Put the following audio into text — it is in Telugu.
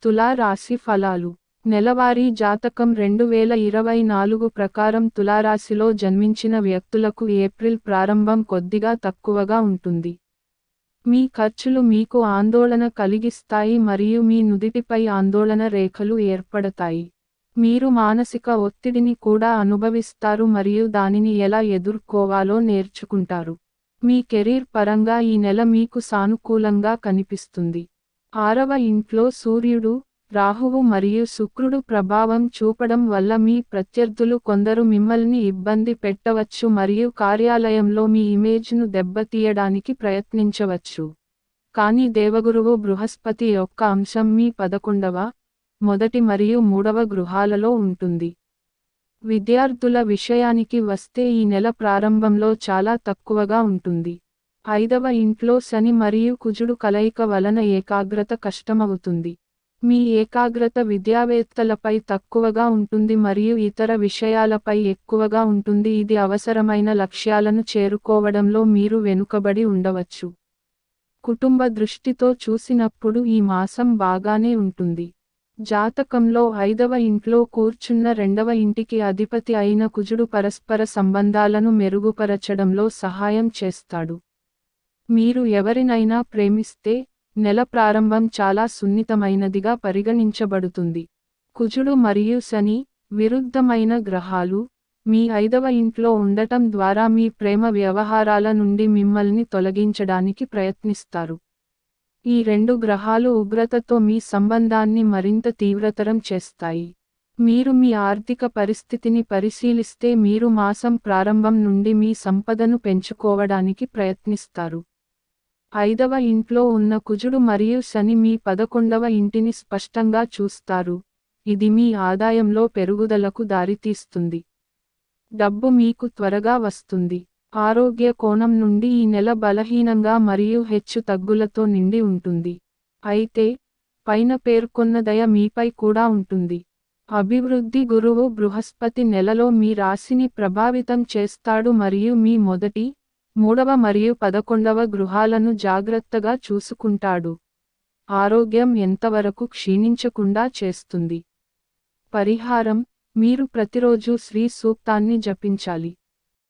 తులా రాశి ఫలాలు. నెలవారీ జాతకం 2024 ప్రకారం తులారాశిలో జన్మించిన వ్యక్తులకు ఏప్రిల్ ప్రారంభం కొద్దిగా తక్కువగా ఉంటుంది. మీ ఖర్చులు మీకు ఆందోళన కలిగిస్తాయి మరియు మీ నుదిటిపై ఆందోళన రేఖలు ఏర్పడతాయి. మీరు మానసిక ఒత్తిడిని కూడా అనుభవిస్తారు మరియు దానిని ఎలా ఎదుర్కోవాలో నేర్చుకుంటారు. మీ కెరీర్ పరంగా ఈ నెల మీకు సానుకూలంగా కనిపిస్తుంది. 6వ ఇంట్లో సూర్యుడు, రాహువు మరియు శుక్రుడు ప్రభావం చూపడం వల్ల మీ ప్రత్యర్థులు కొందరు మిమ్మల్ని ఇబ్బంది పెట్టవచ్చు మరియు కార్యాలయంలో మీ ఇమేజ్ను దెబ్బతీయడానికి ప్రయత్నించవచ్చు. కానీ దేవగురువు బృహస్పతి యొక్క అంశం మీ 11వ, మొదటి మరియు 3వ గృహాలలో ఉంటుంది. విద్యార్థుల విషయానికి వస్తే ఈ నెల ప్రారంభంలో చాలా తక్కువగా ఉంటుంది. 5వ ఇంట్లో శని మరియు కుజుడు కలయిక వలన ఏకాగ్రత కష్టమవుతుంది. మీ ఏకాగ్రత విద్యావేత్తలపై తక్కువగా ఉంటుంది మరియు ఇతర విషయాలపై ఎక్కువగా ఉంటుంది. ఇది అవసరమైన లక్ష్యాలను చేరుకోవడంలో మీరు వెనుకబడి ఉండవచ్చు. కుటుంబ దృష్టితో చూసినప్పుడు ఈ మాసం బాగానే ఉంటుంది. జాతకంలో 5వ ఇంట్లో కూర్చున్న 2వ ఇంటికి అధిపతి అయిన కుజుడు పరస్పర సంబంధాలను మెరుగుపరచడంలో సహాయం చేస్తాడు. మీరు ఎవరినైనా ప్రేమిస్తే, నెల ప్రారంభం చాలా సున్నితమైనదిగా పరిగణించబడుతుంది. కుజుడు మరియు శని, విరుద్ధమైన గ్రహాలు, మీ 5వ ఇంట్లో ఉండటం ద్వారా మీ ప్రేమ వ్యవహారాల నుండి మిమ్మల్ని తొలగించడానికి ప్రయత్నిస్తారు. ఈ 2 గ్రహాలు ఉగ్రతతో మీ సంబంధాన్ని మరింత తీవ్రతరం చేస్తాయి. మీరు మీ ఆర్థిక పరిస్థితిని పరిశీలిస్తే మీరు మాసం ప్రారంభం నుండి మీ సంపదను పెంచుకోవడానికి ప్రయత్నిస్తారు. 5వ ఇంట్లో ఉన్న కుజుడు మరియు శని మీ 11వ ఇంటిని స్పష్టంగా చూస్తారు. ఇది మీ ఆదాయంలో పెరుగుదలకు దారితీస్తుంది. డబ్బు మీకు త్వరగా వస్తుంది. ఆరోగ్య కోణం నుండి ఈ నెల బలహీనంగా మరియు హెచ్చు తగ్గులతో నిండి ఉంటుంది. అయితే, పైన పేర్కొన్న దయ మీపై కూడా ఉంటుంది. అభివృద్ధి గురువు బృహస్పతి నెలలో మీ రాశిని ప్రభావితం చేస్తాడు మరియు మీ మొదటి, 3వ మరియు 11వ గృహాలను జాగ్రత్తగా చూసుకుంటాడు. ఆరోగ్యం ఎంతవరకు క్షీణించకుండా చేస్తుంది. పరిహారం: మీరు ప్రతిరోజూ శ్రీ సూక్తాన్ని జపించాలి.